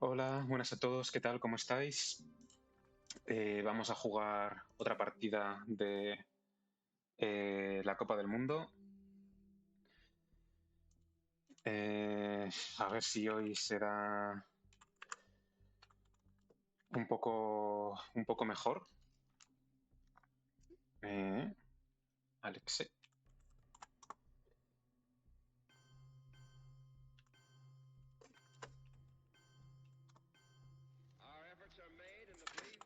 Hola, buenas a todos, ¿qué tal? ¿Cómo estáis? Vamos a jugar otra partida de la Copa del Mundo. A ver si hoy será un poco mejor. Alexei. Our efforts are made in the belief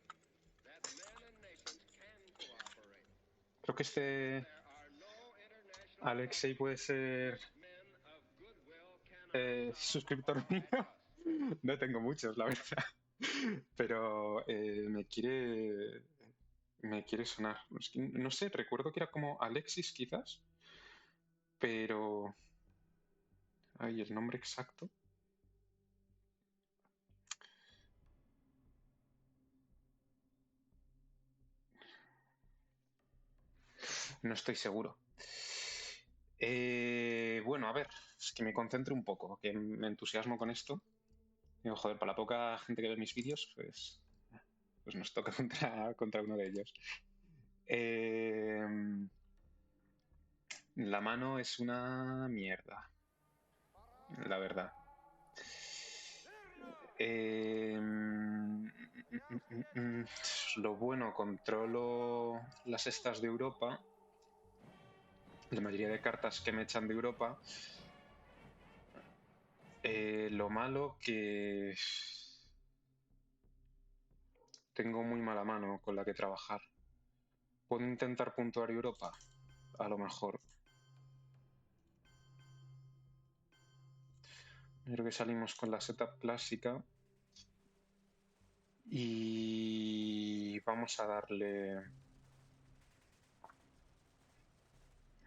that men and nations can cooperate. Creo que este There are no international Alexei puede bodies ser which men of goodwill cannot resolve suscriptor mío. at us. No tengo muchos, la verdad. Pero me quiere sonar. Es que no sé, recuerdo que era como Alexis quizás, pero... Ay, el nombre exacto. No estoy seguro. Bueno, a ver, es que me concentro un poco, que me entusiasmo con esto. Digo, joder, para la poca gente que ve mis vídeos, pues nos toca contra uno de ellos. Eh, la mano es una mierda, la verdad. Lo bueno, controlo las estas de Europa. La mayoría de cartas que me echan de Europa. Lo malo que tengo muy mala mano con la que trabajar. ¿Puedo intentar puntuar Europa? A lo mejor. Creo que salimos con la setup clásica. Y vamos a darle...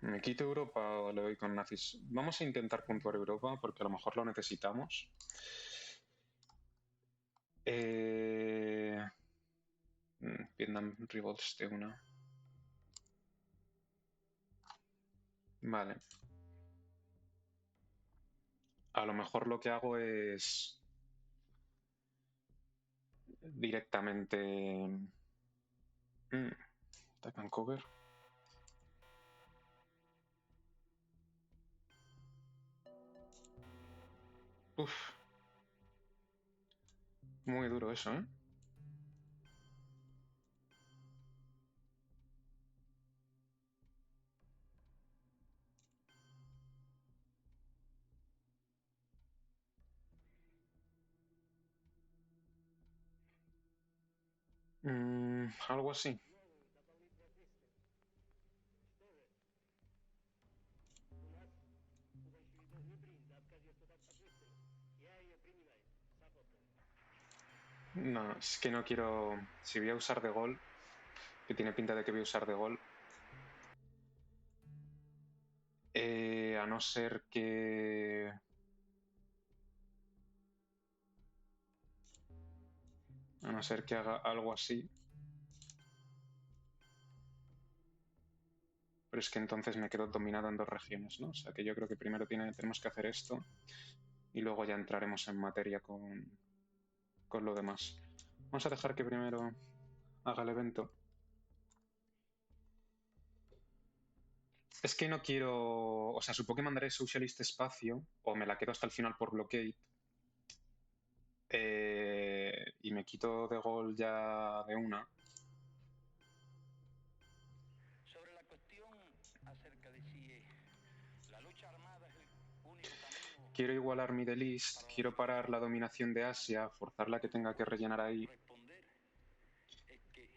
¿Me quito Europa o le doy con nazis? Vamos a intentar puntuar Europa porque a lo mejor lo necesitamos. Vietnam Revolts de una. Vale. A lo mejor lo que hago es directamente... Attack and cover. Uf. Muy duro eso, ¿eh? Algo así. Новый дополнительный ответственность. Что же, у нас большевиков не принято отказываться от ответственности. Я ее принимаю с охотой. No, es que no quiero... Si voy a usar de gol, que tiene pinta de que voy a usar de gol, a no ser que... A no ser que haga algo así. Pero es que entonces me quedo dominado en dos regiones, ¿no? O sea que yo creo que primero tenemos que hacer esto y luego ya entraremos en materia con lo demás. Vamos a dejar que primero haga el evento. Es que no quiero... O sea, supongo que mandaré Socialist espacio o me la quedo hasta el final por blockade. Y me quito de gol ya de una. Sobre la cuestión acerca de si la lucha armada es el único camino Quiero igualar Middle East, quiero parar la dominación de Asia, forzarla a que tenga que rellenar ahí. responder, es que,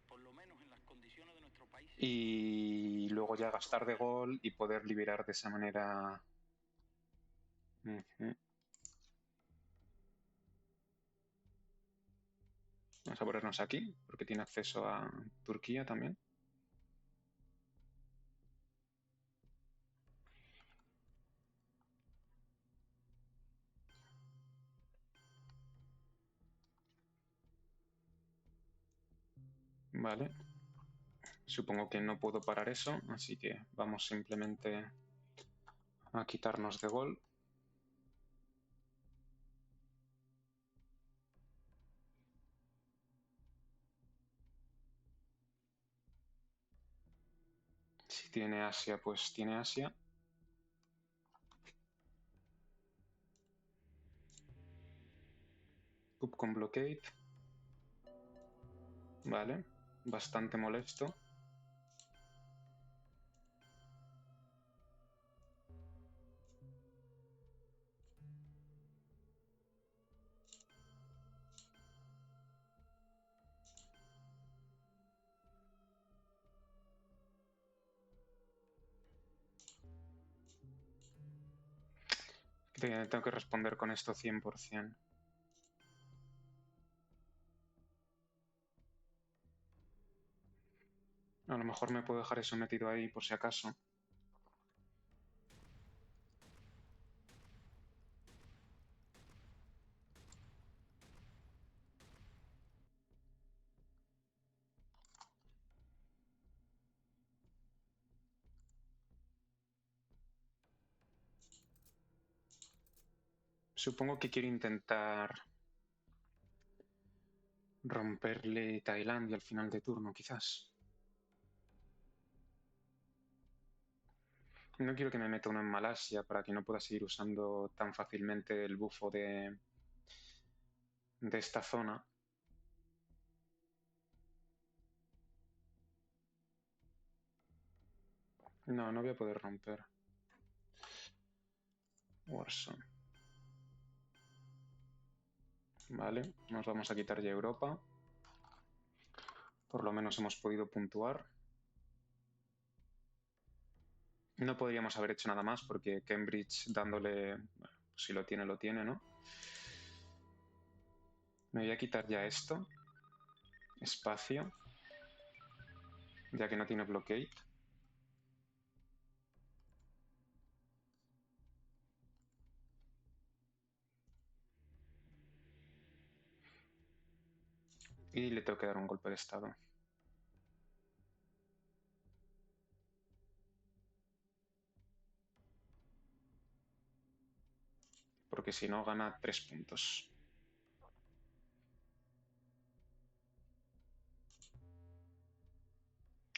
por lo menos en las condiciones de nuestro país, Y luego ya gastar de gol y poder liberar de esa manera. Vamos a ponernos aquí, porque tiene acceso a Turquía también. Vale. Supongo que no puedo parar eso, así que vamos simplemente a quitarnos de gol. Si tiene Asia, pues tiene Asia. Cup con blockade. Vale, bastante molesto. Tengo que responder con esto 100%. A lo mejor me puedo dejar eso metido ahí por si acaso. Supongo que quiero intentar romperle Tailandia al final de turno, quizás. No quiero que me meta uno en Malasia para que no pueda seguir usando tan fácilmente el bufo de esta zona. No, no voy a poder romper. Warsaw. Vale, nos vamos a quitar ya Europa. Por lo menos hemos podido puntuar. No podríamos haber hecho nada más porque Cambridge dándole... Bueno, si lo tiene, ¿no? Me voy a quitar ya esto. Espacio. Ya que no tiene blockade. Y le tengo que dar un golpe de estado. Porque si no, gana 3 puntos.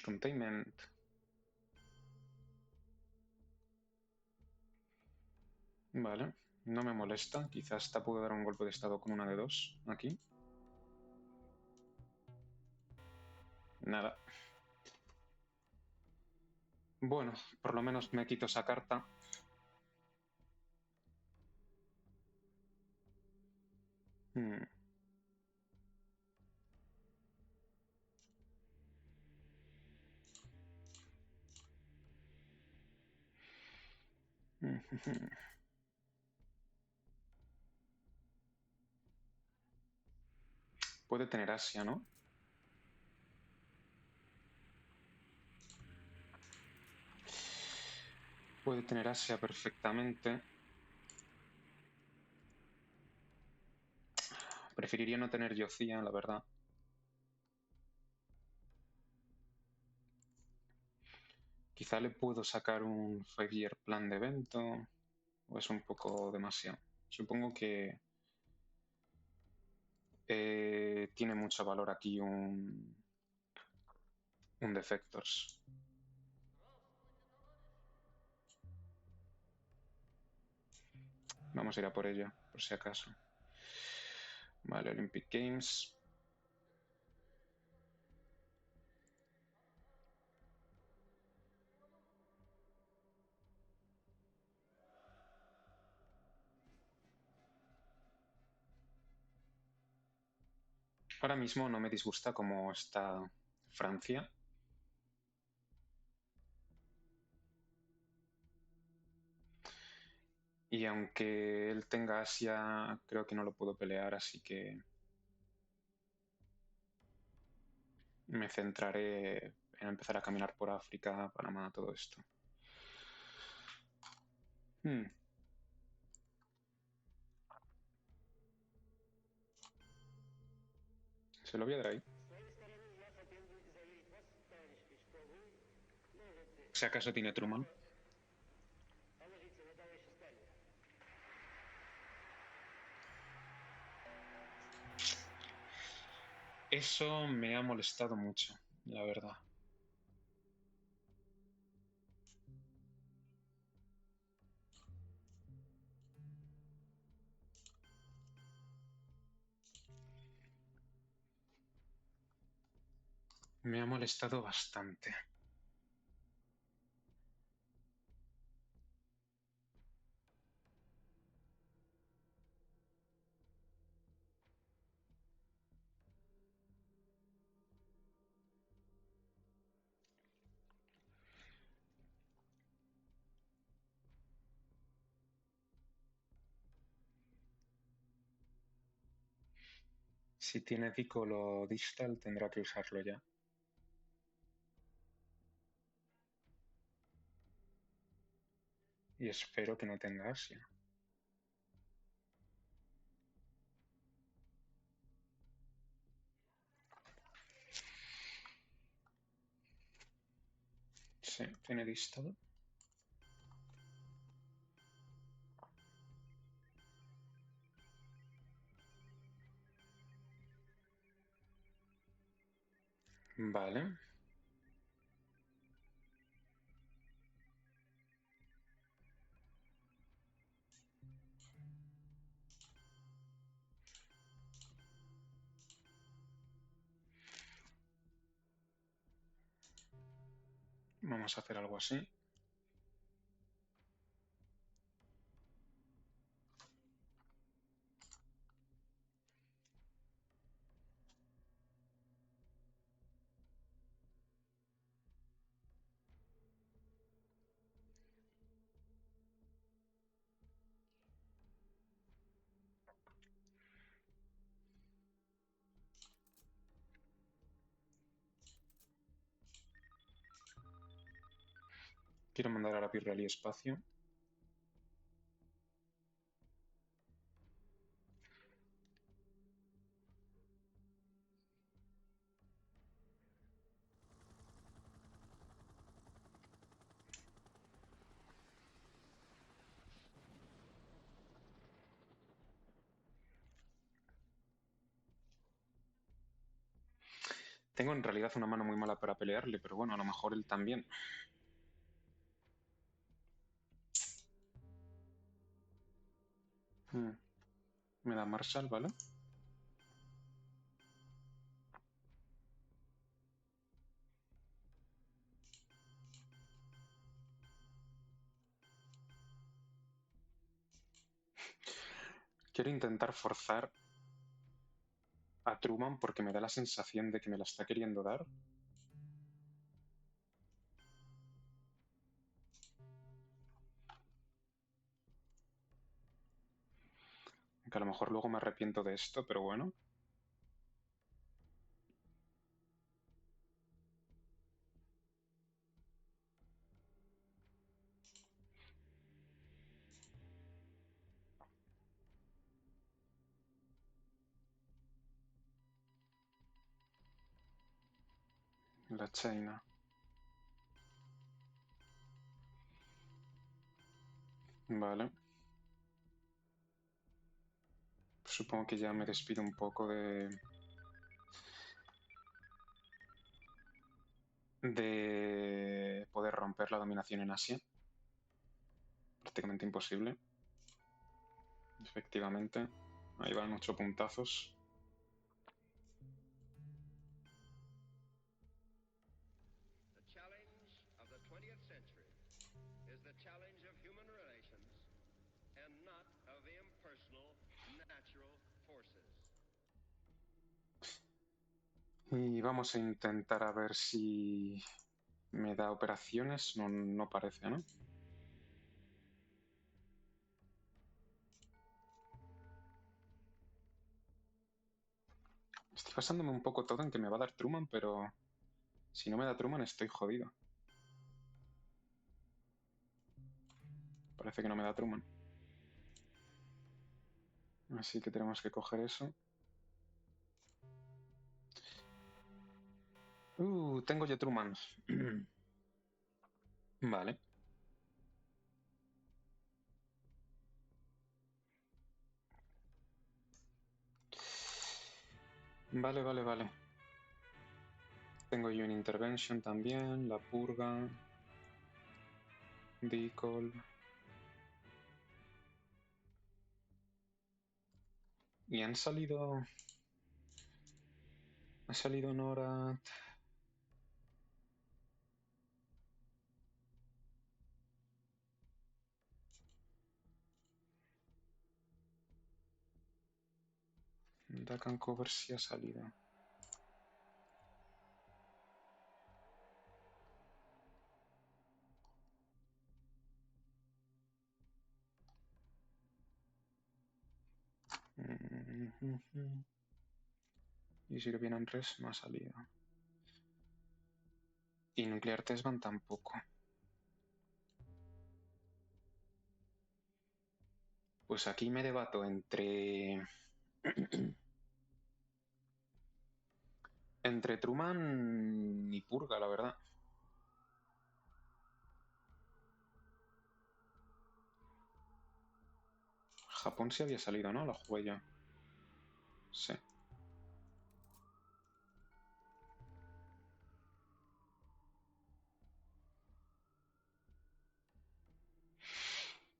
Containment. Vale, no me molesta. Quizás hasta puedo dar un golpe de estado con una de 2 aquí. Nada. Bueno, por lo menos me quito esa carta. Hmm. Puede tener Asia, ¿no? Puede tener Asia perfectamente. Preferiría no tener Yocía, la verdad. Quizá le puedo sacar un 5-year plan de evento. O es un poco demasiado. Supongo que tiene mucho valor aquí un Defectors. Vamos a ir a por ella, por si acaso. Vale, Olympic Games. Ahora mismo no me disgusta cómo está Francia. Y aunque él tenga Asia, creo que no lo puedo pelear, así que me centraré en empezar a caminar por África, Panamá, todo esto. Se lo voy a dar ahí. С своей стороны, я хотел бы заверить вас, товарищи, что вы можете Si acaso tiene Truman. положиться на товарища Сталина. Eso me ha molestado mucho, la verdad. Me ha molestado bastante. Si tiene Dicolo Distal, tendrá que usarlo ya. Y espero que no tenga Asia. Sí, tiene Distal. Vale. Vamos a hacer algo así. Quiero mandar a la Pirrali espacio. Tengo en realidad una mano muy mala para pelearle, pero bueno, a lo mejor él también. Me da Marshall, ¿vale? Quiero intentar forzar a Truman porque me da la sensación de que me la está queriendo dar. Que a lo mejor luego me arrepiento de esto, pero bueno. La China. Vale. Supongo que ya me despido un poco de poder romper la dominación en Asia. Prácticamente imposible. Efectivamente. Ahí van 8 puntazos. The challenge of the 20th century is the challenge of human relations and not of impersonal natural forces. Y vamos a intentar a ver si me da operaciones. No, no parece, ¿no? Estoy pasándome un poco todo en que me va a dar Truman, pero si no me da Truman estoy jodido. Parece que no me da Truman. Así que tenemos que coger eso. Tengo yo Truman. Vale. Vale, vale, vale. Tengo yo un Intervention también, la purga, Decol. Y han salido... Ha salido Norat. Duck and Cover sí ha salido. Y Sirvian Unrest no ha salido. Y Nuclear Test Ban tampoco. Pues aquí me debato entre... entre Truman y Purga, la verdad. Japón sí había salido, ¿no? Lo jugué yo. Sí.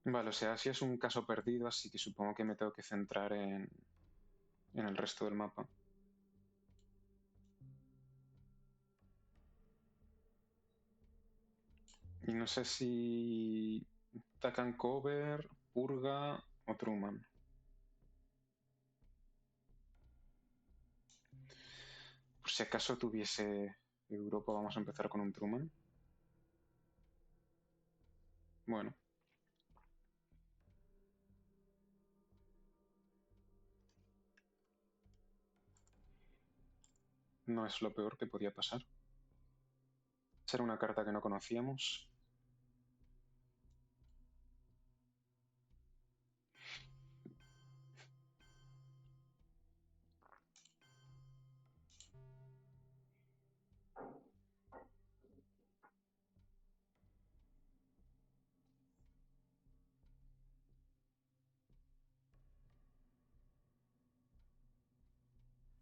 Vale, o sea, si es un caso perdido, así que supongo que me tengo que centrar en el resto del mapa. Y no sé si Duck and Cover, Purga o Truman. Por si acaso tuviese Europa, vamos a empezar con un Truman. Bueno. No es lo peor que podía pasar. Ser una carta que no conocíamos.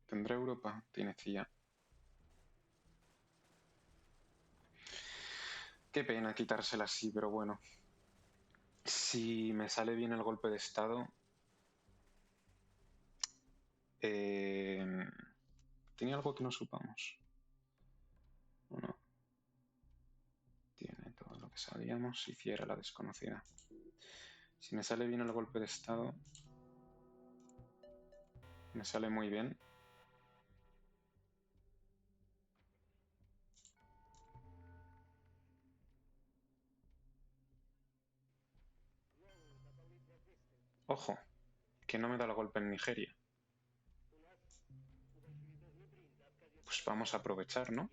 ¿Tendrá Europa? Tiene CIA. Qué pena quitársela así, pero bueno. Si me sale bien el golpe de estado... ¿Tenía algo que no supamos? ¿O no? Tiene todo lo que sabíamos. Hiciera la desconocida. Si me sale bien el golpe de estado... Me sale muy bien. Ojo, que no me da el golpe en Nigeria. Pues vamos a aprovechar, ¿no?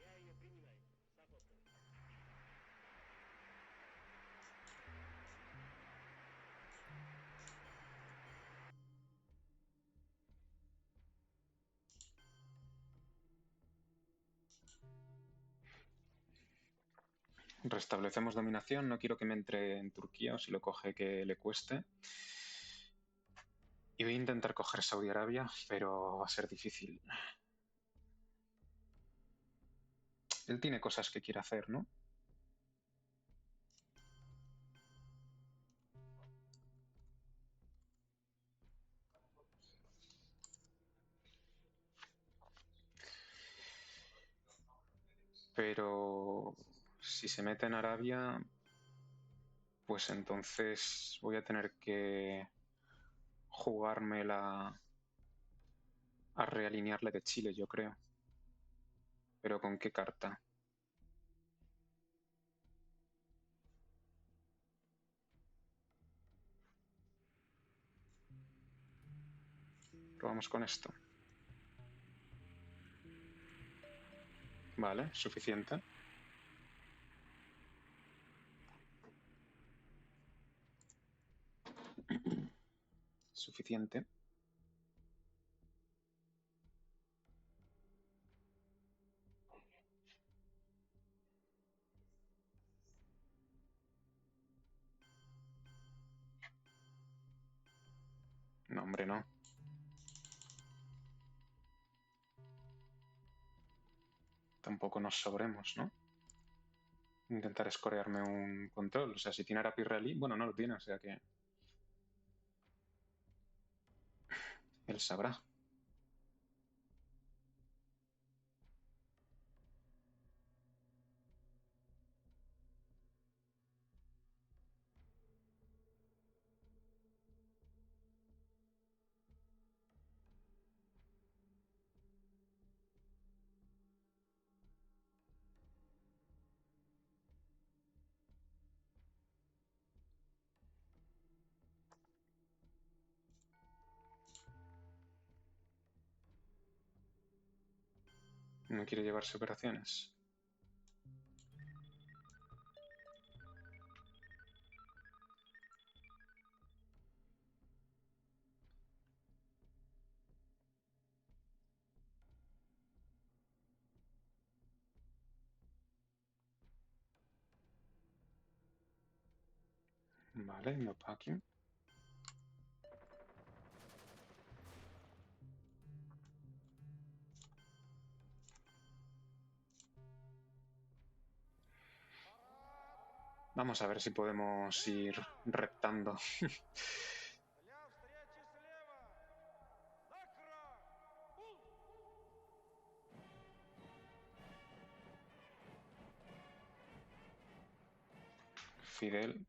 Restablecemos dominación. No quiero que me entre en Turquía o si lo coge que le cueste. Y voy a intentar coger Saudi Arabia, pero va a ser difícil. Él tiene cosas que quiere hacer, ¿no? Pero si se mete en Arabia, pues entonces voy a tener que jugármela a realinearle de Chile, yo creo. ¿Pero con qué carta? Probamos con esto. Vale, suficiente. Suficiente. No, hombre, no. Tampoco nos sobremos, ¿no? Intentar escorearme un control. O sea, si tiene Arapi Rally, bueno, no lo tiene, o sea que... Él sabrá. No quiere llevarse operaciones. Vale, no packing. Vamos a ver si podemos ir reptando. Для встречи слева! Накра! Пул! Fidel.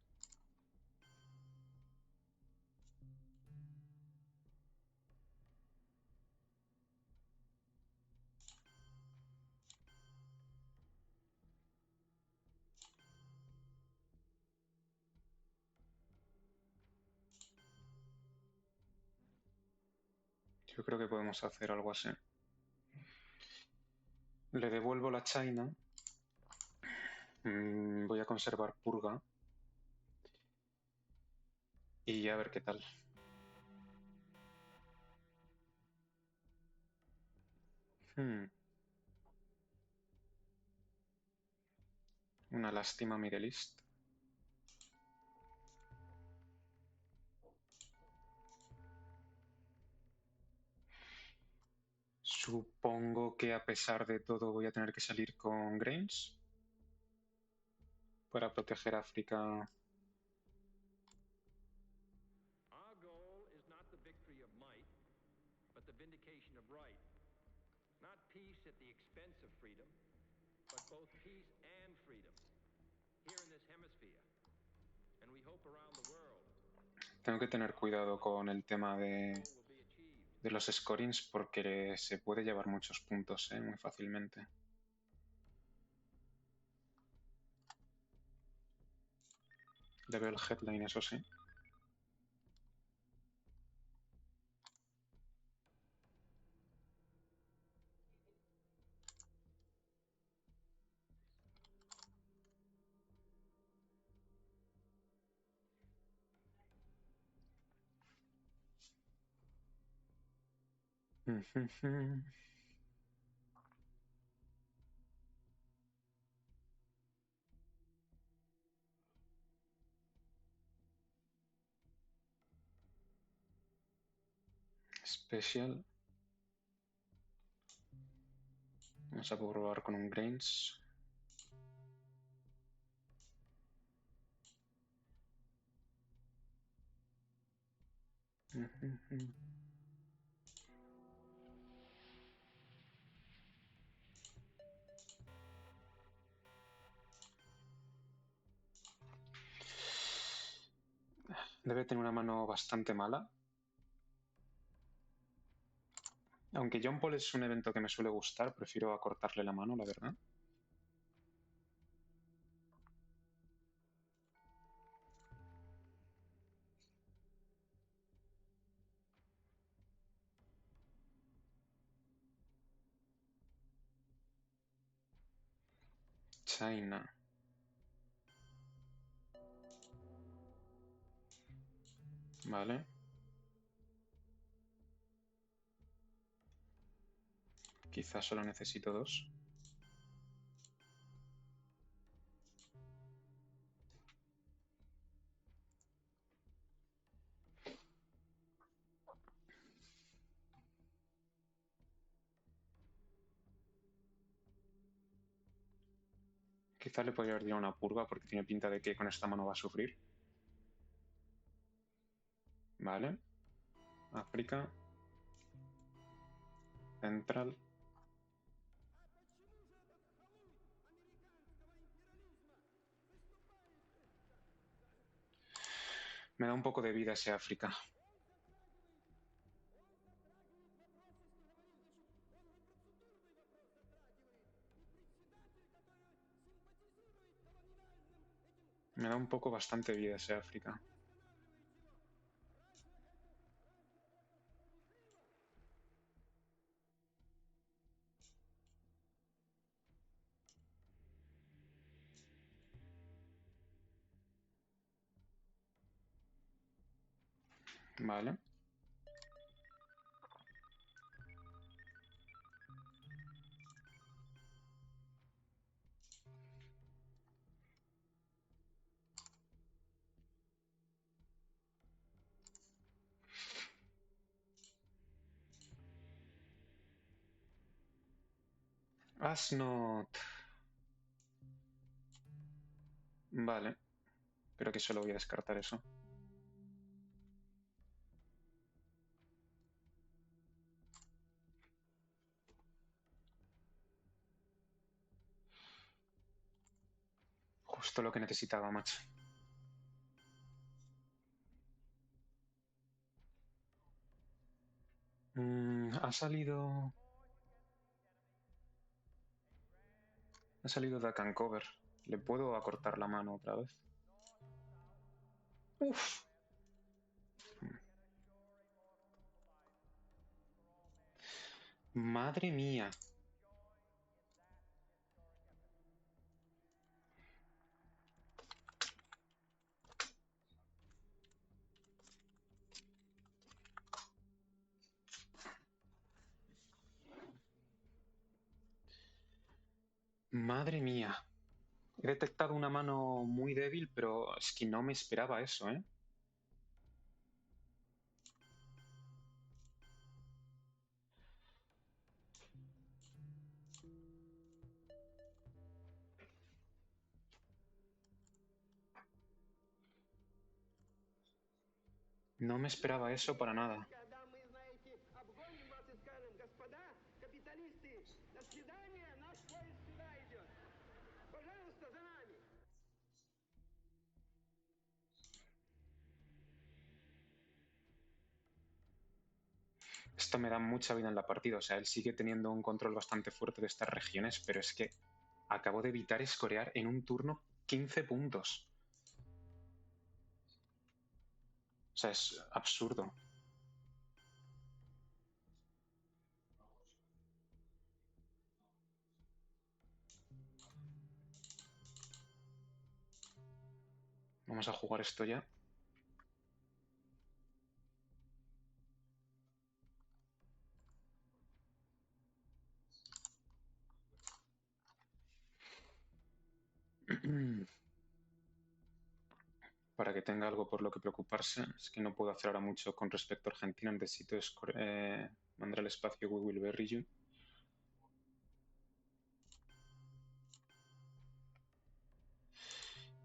Yo creo que podemos hacer algo así. Le devuelvo la China. Voy a conservar purga. Y a ver qué tal. Una lástima, Middle East. Supongo que a pesar de todo voy a tener que salir con Grains para proteger África. Our goal is not the victory of might, but the vindication of right. Not peace at the expense of freedom, but both peace and freedom. Here in this hemisphere, and we hope around the world. Tengo que tener cuidado con el tema Will be achieved. de los scorings porque se puede llevar muchos puntos, muy fácilmente. Le veo el headline, eso sí. Special. Vamos a probar con un Grains. Debe tener una mano bastante mala. Aunque John Paul es un evento que me suele gustar, prefiero acortarle la mano, la verdad. China. Vale. Quizás solo necesito dos. Quizás le podría haber tirado una purga porque tiene pinta de que con esta mano va a sufrir. Vale. África. Central. Me da un poco de vida ese África. Me da un poco bastante vida ese África. Vale. Asnot. Vale. Creo que solo voy a descartar eso. Justo lo que necesitaba, macho. Ha salido... Ha salido Duck and Cover. ¿Le puedo acortar la mano otra vez? Uf. Madre mía. Madre mía. He detectado una mano muy débil, pero es que no me esperaba eso, ¿eh? No me esperaba eso para nada. Когда мы, знаете, обгоним вас и скажем, господа, капиталисты, до свидания, наш поезд сюда идет. Пожалуйста, за нами. Esto me da mucha vida en la partida. O sea, él sigue teniendo un control bastante fuerte de estas regiones, pero es que acabo de evitar escorear en un turno 15 puntos. O sea, es absurdo. Vamos a jugar esto ya. Para que tenga algo por lo que preocuparse. Es que no puedo hacer ahora mucho con respecto a Argentina. Necesito mandar al espacio We Will Bury You.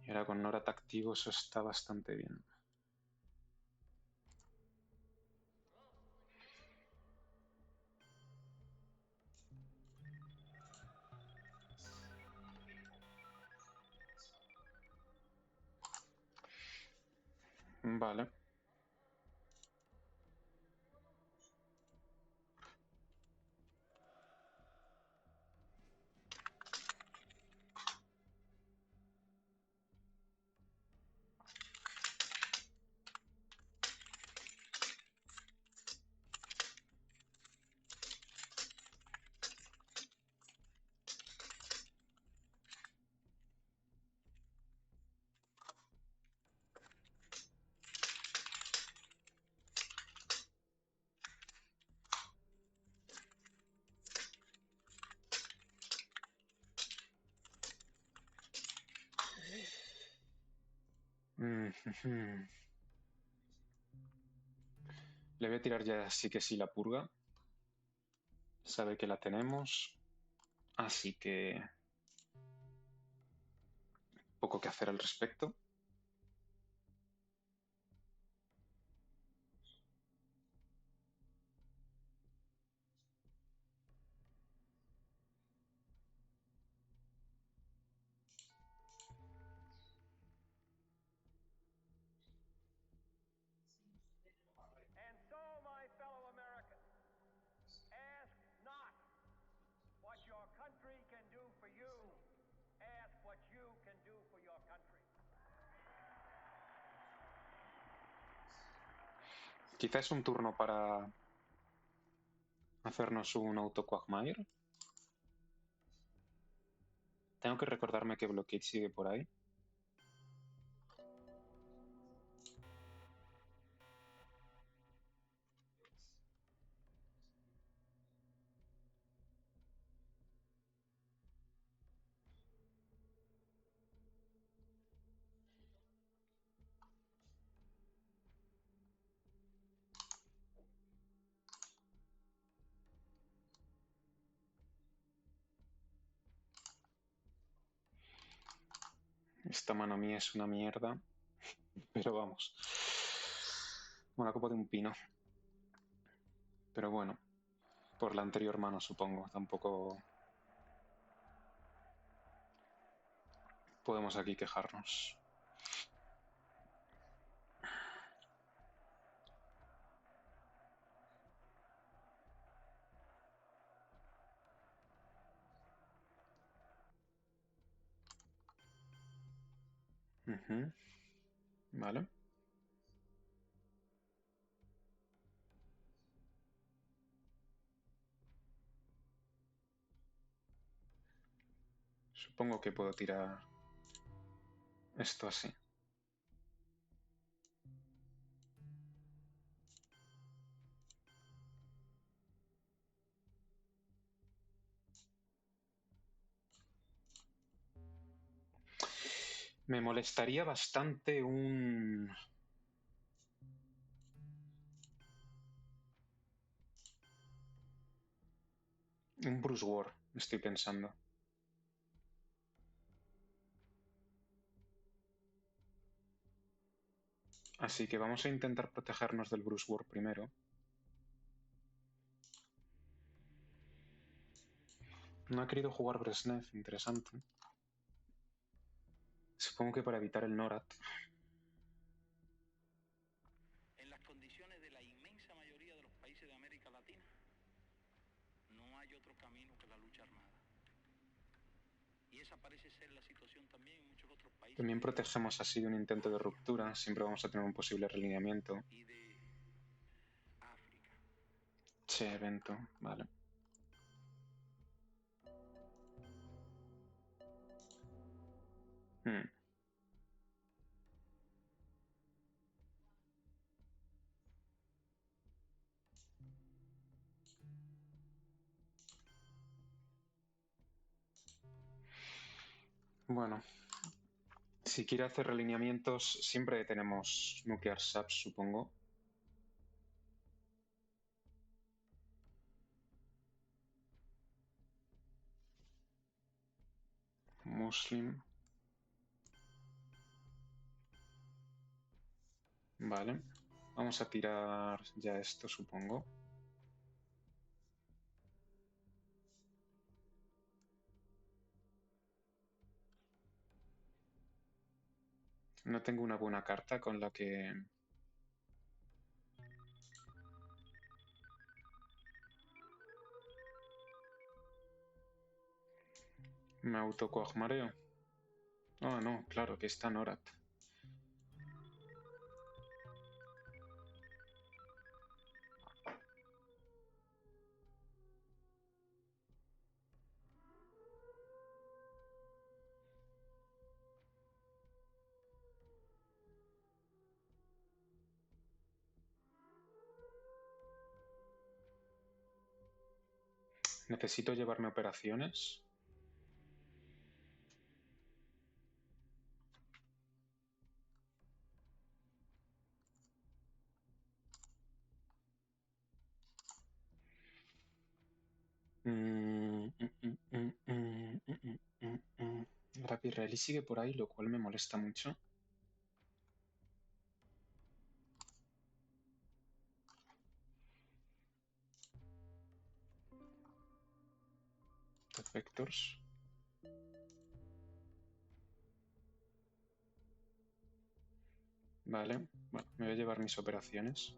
Y ahora con Norat activo eso está bastante bien. Vale. Le voy a tirar ya sí que sí la purga. Sabe que la tenemos. Así que... poco que hacer al respecto. And so, my fellow Americans, ask not what your country can do for you. Ask what you can do for your country. Quizás es un turno para hacernos un auto Quagmire. Tengo que recordarme que Blockade sigue por ahí. Esta mano mía es una mierda, pero vamos. Una copa de un pino. Pero bueno, por la anterior mano supongo, tampoco podemos aquí quejarnos. Ujú. Vale. Supongo que puedo tirar esto así. Me molestaría bastante un Bruce Ward, estoy pensando. Así que vamos a intentar protegernos del Bruce Ward primero. No ha querido jugar Brezhnev, interesante. Supongo que para evitar el Norat. En las condiciones de la inmensa mayoría de los países de América Latina, no hay otro camino que la lucha armada. Y esa parece ser la situación también en muchos otros países. También protegemos así de un intento de ruptura. Siempre vamos a tener un posible relineamiento. Y de África. Che, evento, vale. Hmm. Bueno, si quiere hacer relineamientos, siempre tenemos nuclear subs, supongo. Muslim. Vale. Vamos a tirar ya esto, supongo. No tengo una buena carta con la que... me autocoagmareo. Oh, no, claro, que está Norat. ¿Necesito llevarme operaciones? Rapid Rally sigue por ahí, lo cual me molesta mucho. Defectors. Vale, bueno, me voy a llevar mis operaciones.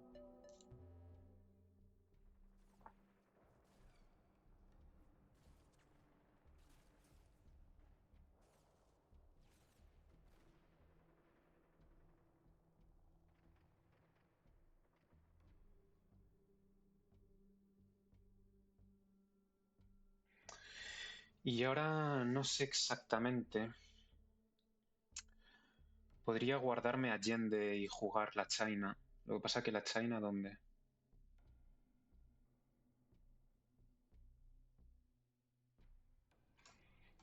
Y ahora no sé exactamente. Podría guardarme Allende y jugar la China. Lo que pasa es que la China, ¿dónde?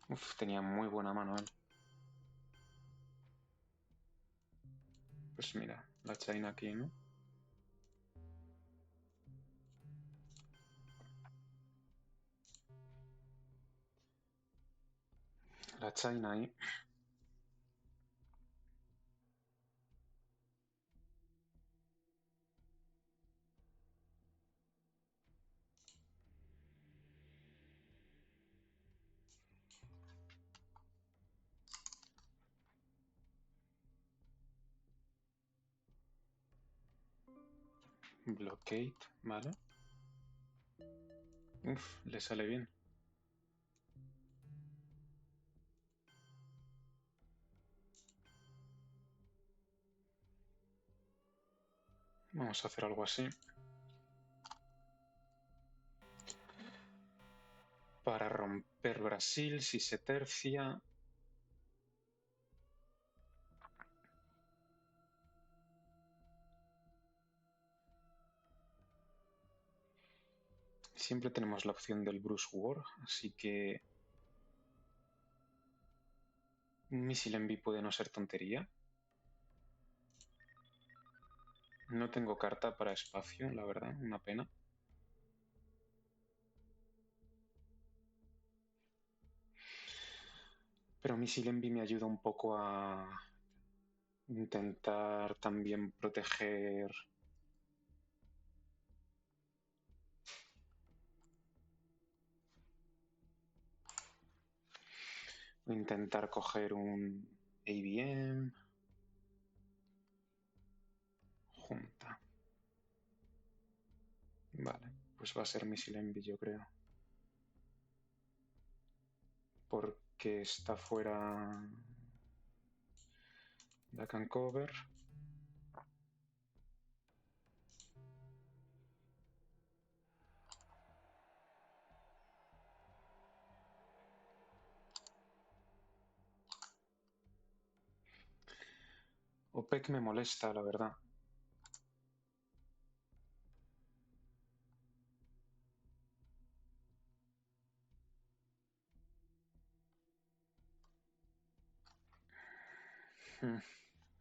Uf, tenía muy buena mano él. Pues mira, la China aquí, ¿no? La China ahí. Blockade, vale. Uf, le sale bien. Vamos a hacer algo así. Para romper Brasil, si se tercia. Siempre tenemos la opción del Bruce War, así que un misil envi puede no ser tontería. No tengo carta para espacio, la verdad, una pena. Pero misil envi me ayuda un poco a intentar también proteger intentar coger un ABM. Junta. Vale, pues va a ser misil envi, yo creo. Porque está fuera Duck and Cover. OPEC me molesta, la verdad.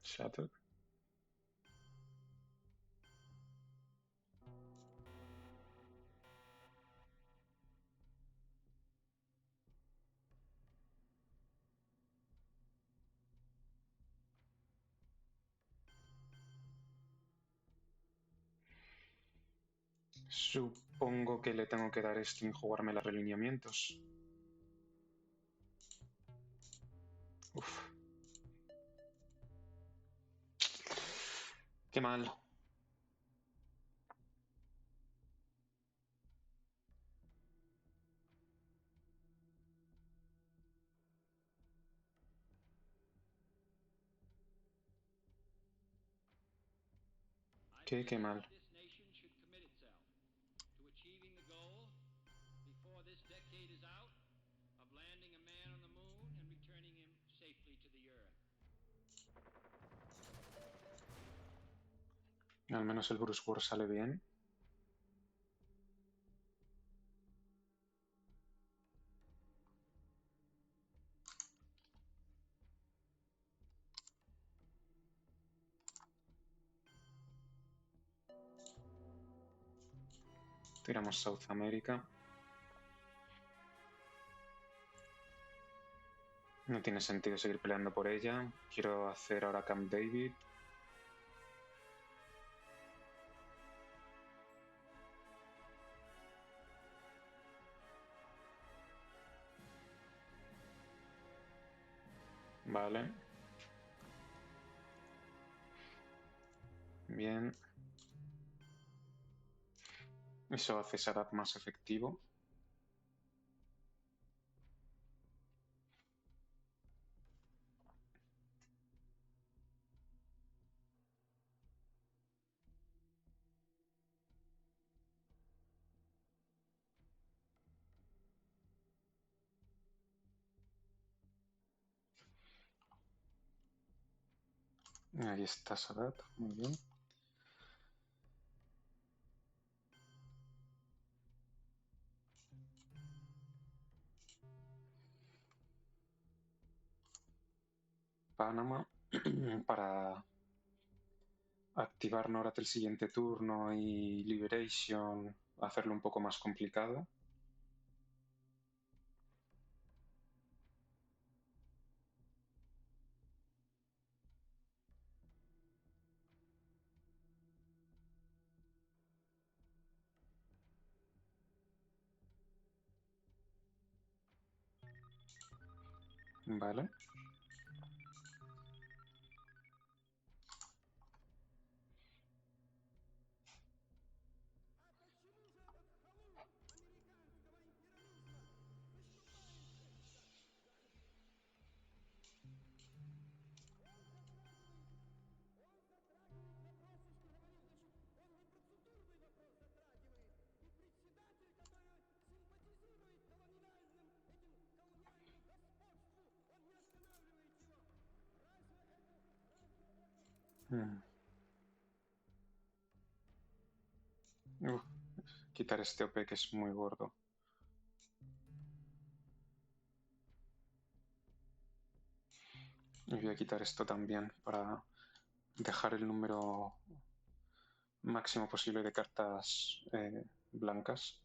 Shattered. Supongo que le tengo que dar esto sin jugarme los relineamientos. Uf. Qué mal. Qué mal. This nation should commit itself to achieving the goal before this decade is out of landing a man on the moon and returning him safely to the earth. Al menos el Bruce War sale bien. Tiramos South America. No tiene sentido seguir peleando por ella. Quiero hacer ahora Camp David. Vale. Bien. Eso hace Sadat más efectivo. Ahí está Sadat, muy bien. Panamá para activar NORAD el siguiente turno y Liberation, hacerlo un poco más complicado. Vale. Mm. Uf, quitar este OP que es muy gordo. Y voy a quitar esto también para dejar el número máximo posible de cartas blancas.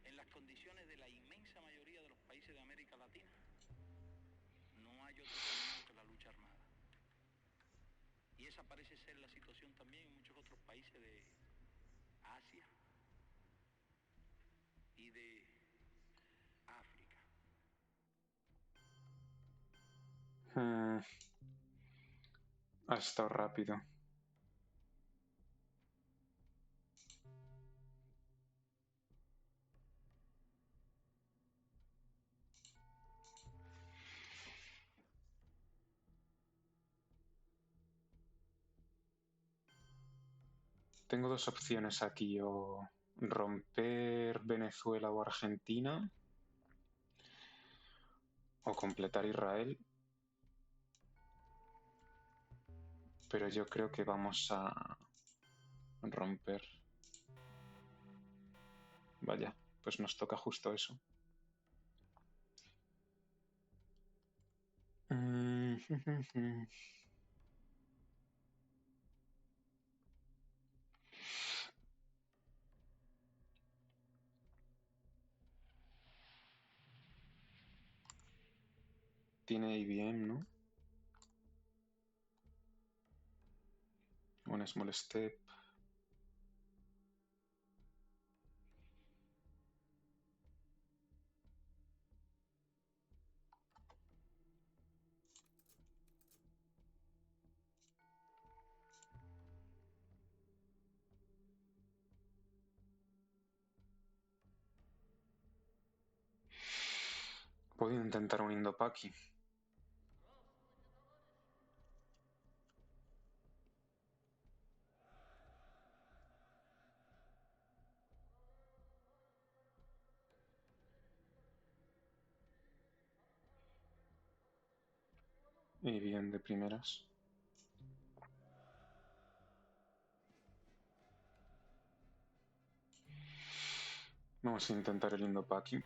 En las condiciones de la inmensa mayoría de los países de América Latina, no hay otro camino que la lucha armada. Y esa parece ser la situación también en muchos otros países de Asia y de África. Ha estado rápido. Tengo dos opciones aquí, o romper Venezuela o Argentina, o completar Israel. Pero yo creo que vamos a romper. Vaya, pues nos toca justo eso. Tiene IBM, ¿no? Un small step. Puedo intentar un Indopaki. Y bien de primeras. Vamos a intentar el Indopaki.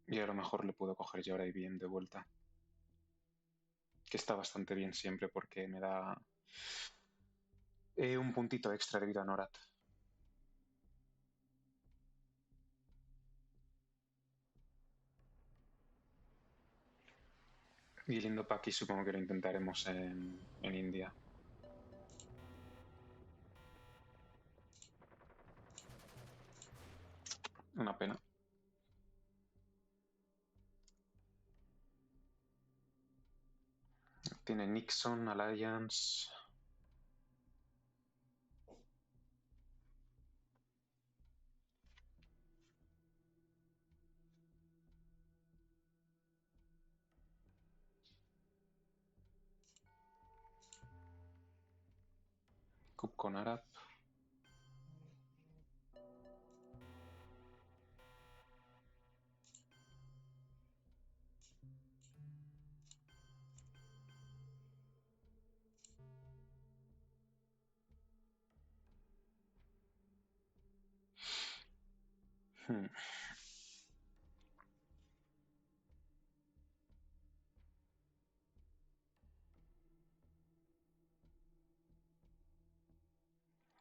Y a lo mejor le puedo coger yo ahora IBM de vuelta. Que está bastante bien siempre porque me da un puntito extra debido a Norat. Y el Indopaki supongo que lo intentaremos en India. Una pena. Tiene Nixon, Alliance. Cup con Arab.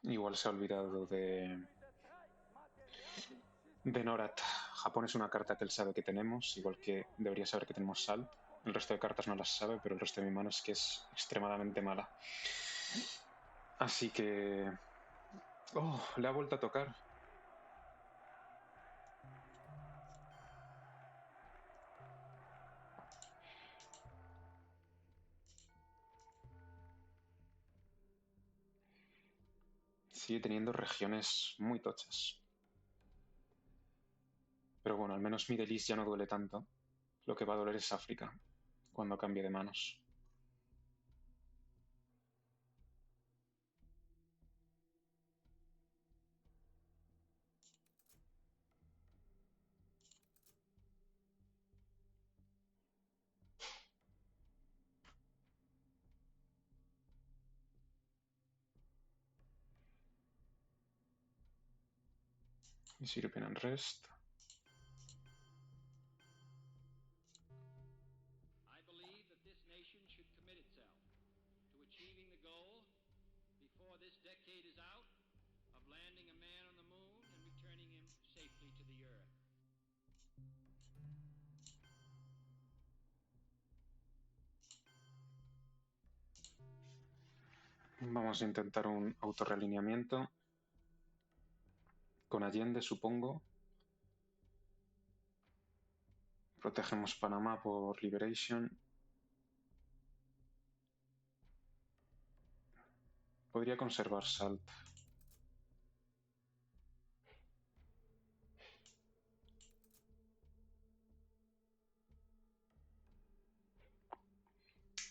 Igual se ha olvidado de Norat. Japón es una carta que él sabe que tenemos, igual que debería saber que tenemos Salt. El resto de cartas no las sabe, pero el resto de mi mano es que es extremadamente mala. Así que... Oh, le ha vuelto a tocar. Sigue teniendo regiones muy tochas. Pero bueno, al menos Middle East ya no duele tanto. Lo que va a doler es África, cuando cambie de manos. Is European unrest. I believe that this nation should commit itself to achieving the goal before this decade is out of landing a man on the moon and returning him safely to the earth. Vamos a intentar un autorrealineamiento. Con Allende, supongo. Protegemos Panamá por Liberation. Podría conservar Salt.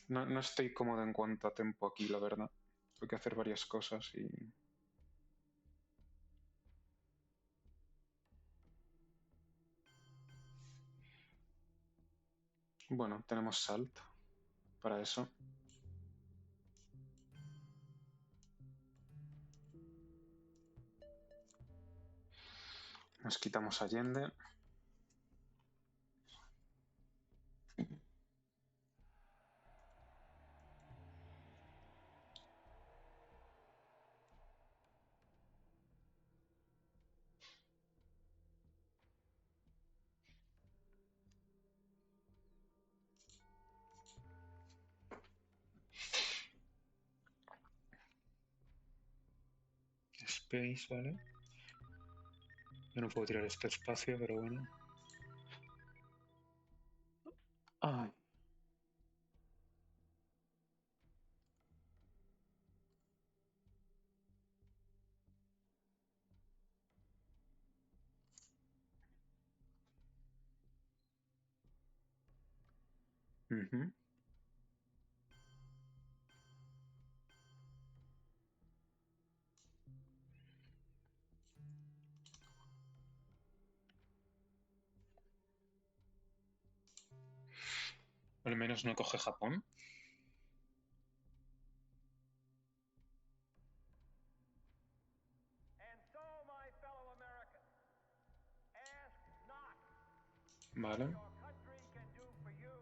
No estoy cómodo en cuanto a tiempo aquí, la verdad. Tengo que hacer varias cosas y... Bueno, tenemos Salt para eso. Nos quitamos Allende. Space, ¿vale? Yo no puedo tirar este espacio, pero bueno. Ay. Ujú. Al menos no coge Japón. And so, my fellow Americans, ask not Vale. what your country can do for you,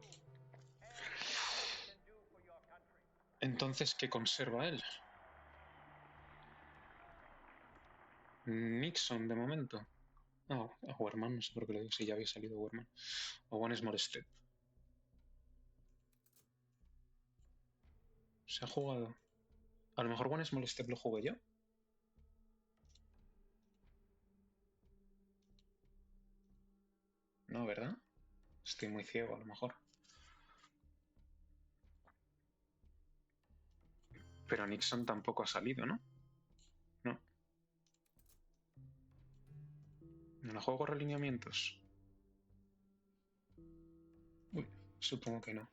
ask what you can do for your country. Entonces, ¿qué conserva él? Nixon, de momento. No, a Wehrmann, no sé por qué le digo si ya había salido Wehrmann. O One Smolstead. Se ha jugado. A lo mejor One Smolstead lo jugué yo. No, ¿verdad? Estoy muy ciego, a lo mejor. Pero Nixon tampoco ha salido, ¿no? No. ¿No la juego relineamientos? Uy, supongo que no.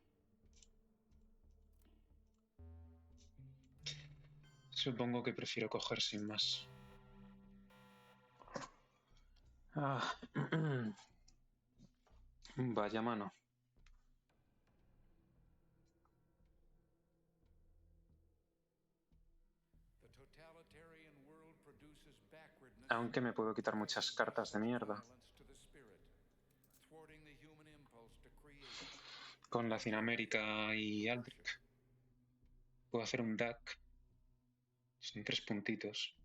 Supongo que prefiero coger sin más. Ah. Vaya mano. The totalitarian world produces backwardness, Aunque me puedo quitar muchas cartas de mierda. violence to the spirit, thwarting the human impulse to create. Con Latinoamérica y Aldrich. Puedo hacer un DAC. Son 3 puntitos.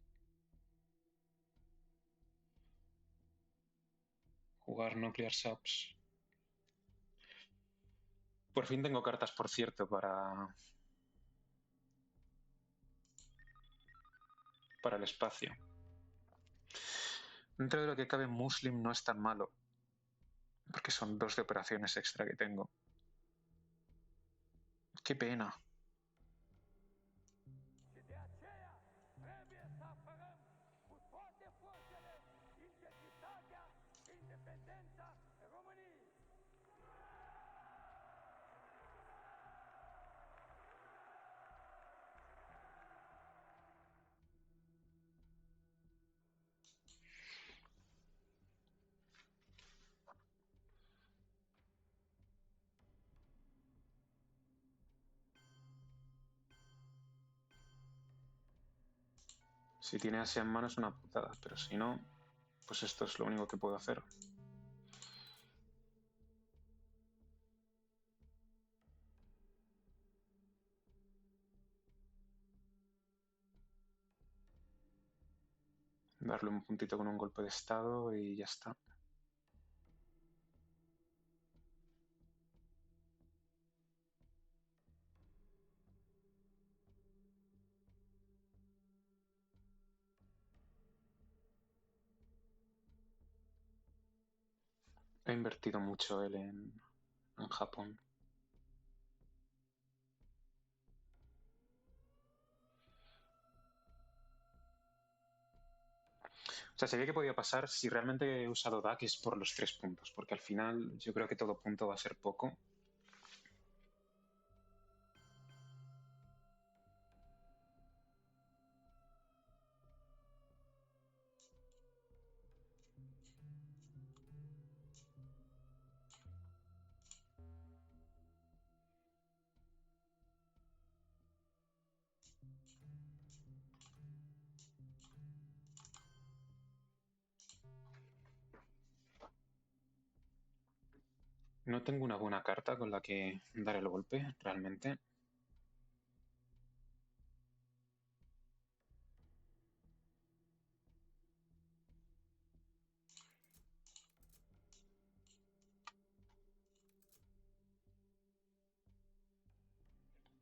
Jugar Nuclear Subs. Por fin tengo cartas, por cierto, para el espacio. Dentro de lo que cabe, Muslim no es tan malo. Porque son 2 de operaciones extra que tengo. Qué pena. Și de aceea trebuie să apărăm cu toate forțele integritatea și independența României. Si tiene Asia en mano es una putada, pero si no, pues esto es lo único que puedo hacer. Darle un puntito con un golpe de estado y ya está. Ha invertido mucho él en Japón. O sea, sabía que podía pasar. Si realmente he usado DAC es por los 3 puntos, porque al final yo creo que todo punto va a ser poco. No tengo una buena carta con la que dar el golpe, realmente.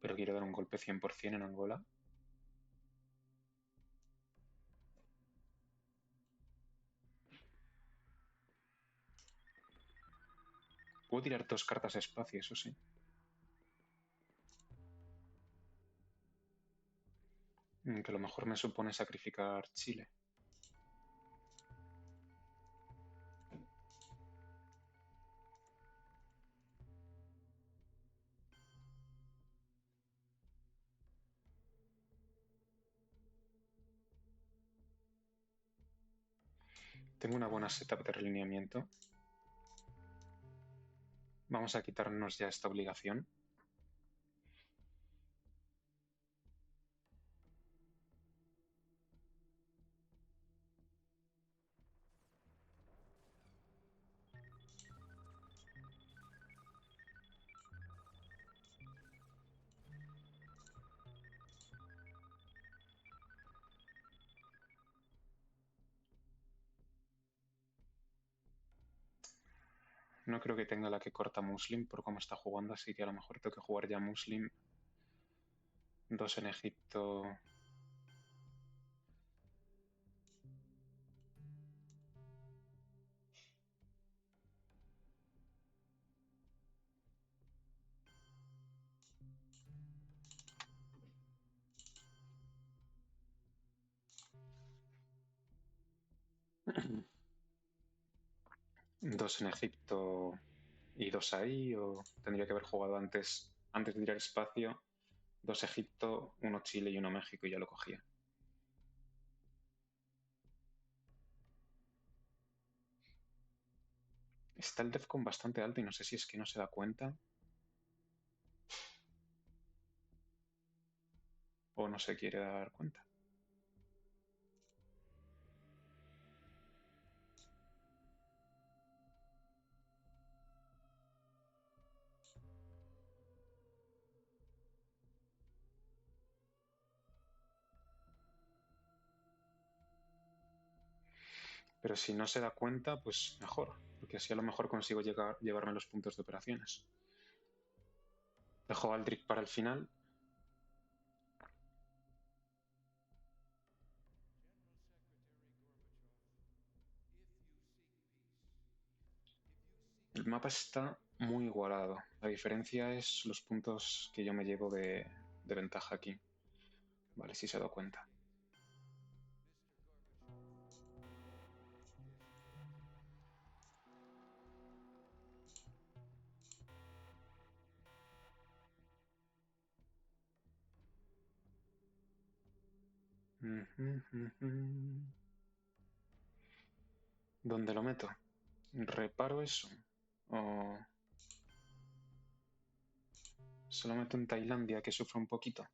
Pero quiero dar un golpe 100% en Angola. Puedo tirar 2 cartas a espacio, eso sí. Que a lo mejor me supone sacrificar Chile. Tengo una buena setup de relineamiento. Vamos a quitarnos ya esta obligación. No creo que tenga la que corta Muslim por cómo está jugando, así que a lo mejor tengo que jugar ya Muslim. 2 en Egipto. Dos en Egipto y 2 ahí, o tendría que haber jugado antes de tirar espacio. 2 Egipto, 1 Chile y 1 México y ya lo cogía. Está el Defcon bastante alto y no sé si es que no se da cuenta o no se quiere dar cuenta. Pero si no se da cuenta, pues mejor, porque así a lo mejor consigo llevarme los puntos de operaciones. Dejo Aldrich para el final. El mapa está muy igualado. La diferencia es los puntos que yo me llevo de ventaja aquí. Vale, sí se ha dado cuenta. ¿Dónde lo meto? ¿Reparo eso? ¿O se lo meto en Tailandia, que sufre un poquito?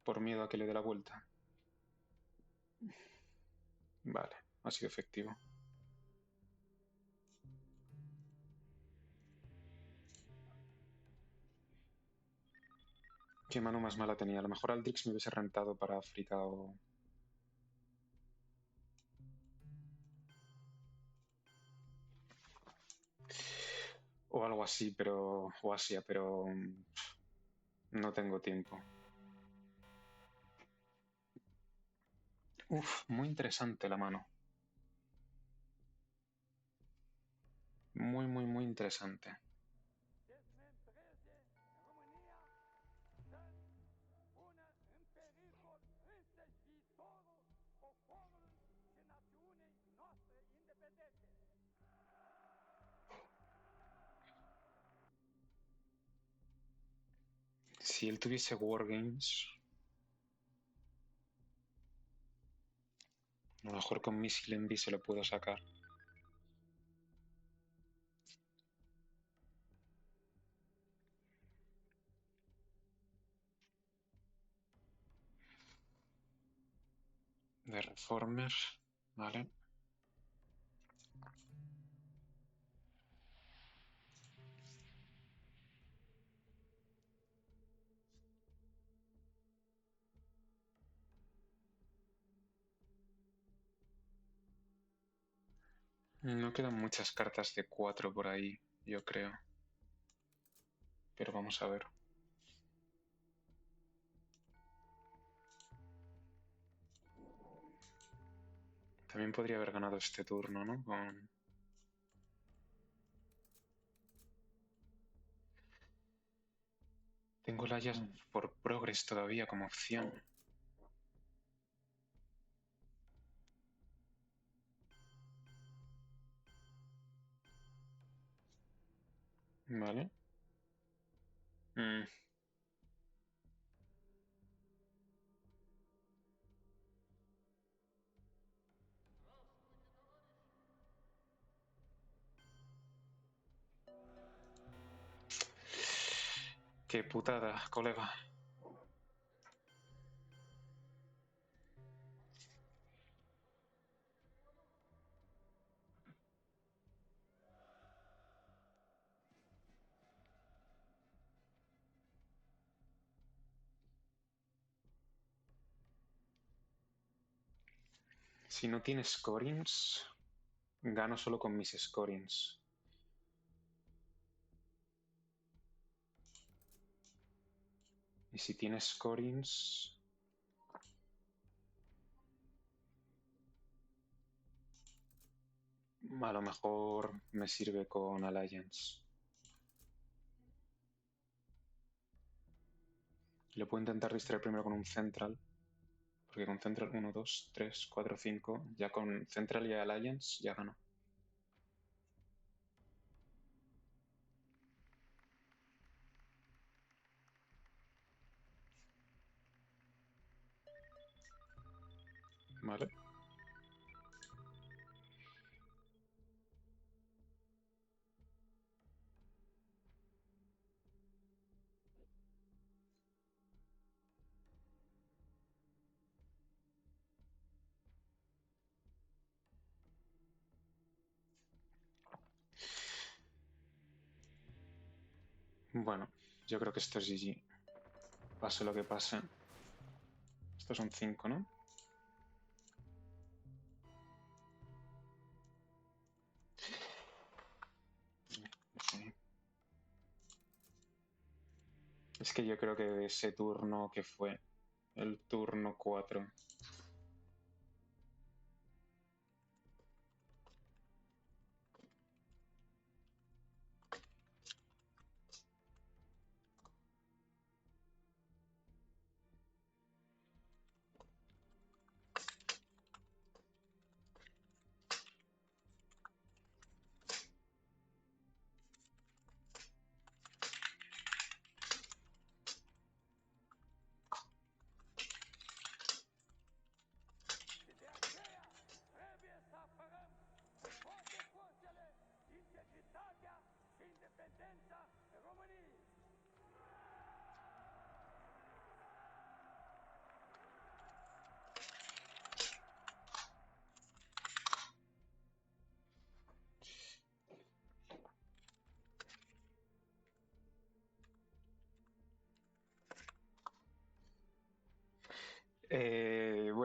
por miedo a que le dé la vuelta. Vale, ha sido efectivo. Qué mano más mala tenía. A lo mejor Aldrix me hubiese rentado para África o algo así, pero... o Asia, pero... no tengo tiempo. Uf, muy interesante la mano. Muy, muy, muy interesante. Si él tuviese Wargames, a lo mejor con Missile Envy se lo puedo sacar. De Reformer, vale. No quedan muchas cartas de 4 por ahí, yo creo. Pero vamos a ver. También podría haber ganado este turno, ¿no? Tengo la Jazz por Progress todavía como opción. Vale. Qué putada, colega. Si no tienes scorings, gano solo con mis scorings. Y si tienes scorings... a lo mejor me sirve con Alliance. Lo puedo intentar distraer primero con un Central. Porque con Central 1, 2, 3, 4, 5... ya con Central y Alliance ya gano. Vale. Bueno, yo creo que esto es GG. Pase lo que pase. Estos son 5, ¿no? Es que yo creo que de ese turno que fue el turno 4.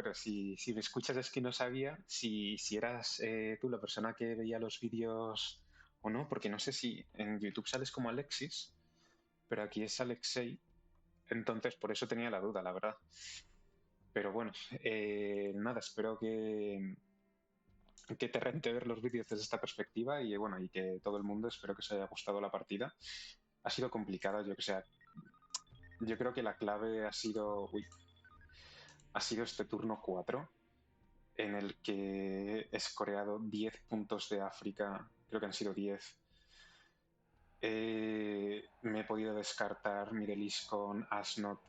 claro, si me escuchas es que no sabía si eras tú la persona que veía los vídeos o no, porque no sé si en YouTube sales como Alexis, pero aquí es Alexei, entonces por eso tenía la duda, la verdad. Pero bueno, nada, espero que te rente ver los vídeos desde esta perspectiva y bueno, y que todo el mundo espero que os haya gustado la partida. Ha sido complicada, yo que sé. Yo creo que la clave ha sido, ha sido este turno 4 en el que he escoreado 10 puntos de África, creo que han sido 10. Me he podido descartar Mirelis con Asnot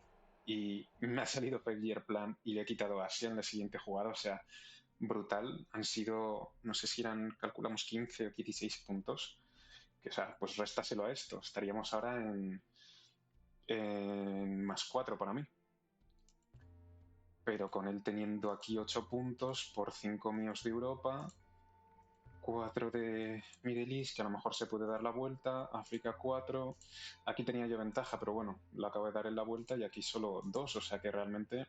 y me ha salido Failure Plan y le he quitado a Asia en la siguiente jugada, o sea, brutal. Han sido, no sé si eran, calculamos 15 o 16 puntos, que o sea, pues réstaselo a esto, estaríamos ahora en más 4 para mí. Pero con él teniendo aquí 8 puntos por 5 míos de Europa, 4 de Middle East, que a lo mejor se puede dar la vuelta, África 4, aquí tenía yo ventaja, pero bueno, lo acabo de dar en la vuelta y aquí solo 2, o sea que realmente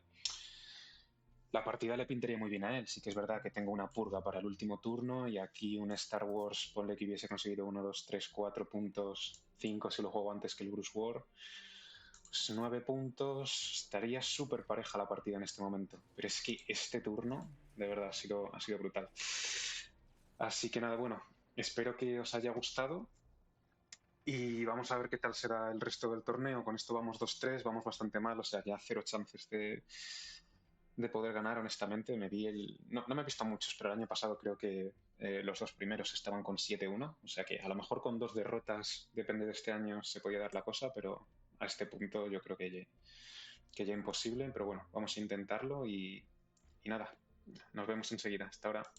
la partida le pintaría muy bien a él. Sí que es verdad que tengo una purga para el último turno y aquí un Star Wars, ponle que hubiese conseguido 1, 2, 3, 4 puntos, 5 si lo juego antes que el Bruce War. Pues 9 puntos, estaría súper pareja la partida en este momento. Pero es que este turno, de verdad, ha sido brutal. Así que nada, bueno, espero que os haya gustado y vamos a ver qué tal será el resto del torneo. Con esto vamos 2-3, vamos bastante mal, o sea, ya 0 chances de poder ganar, honestamente. No me he visto muchos, pero el año pasado creo que los dos primeros estaban con 7-1, o sea que a lo mejor con 2 derrotas, depende de este año, se podía dar la cosa, pero a este punto yo creo que ya imposible, pero bueno, vamos a intentarlo y nada, nos vemos enseguida. Hasta ahora.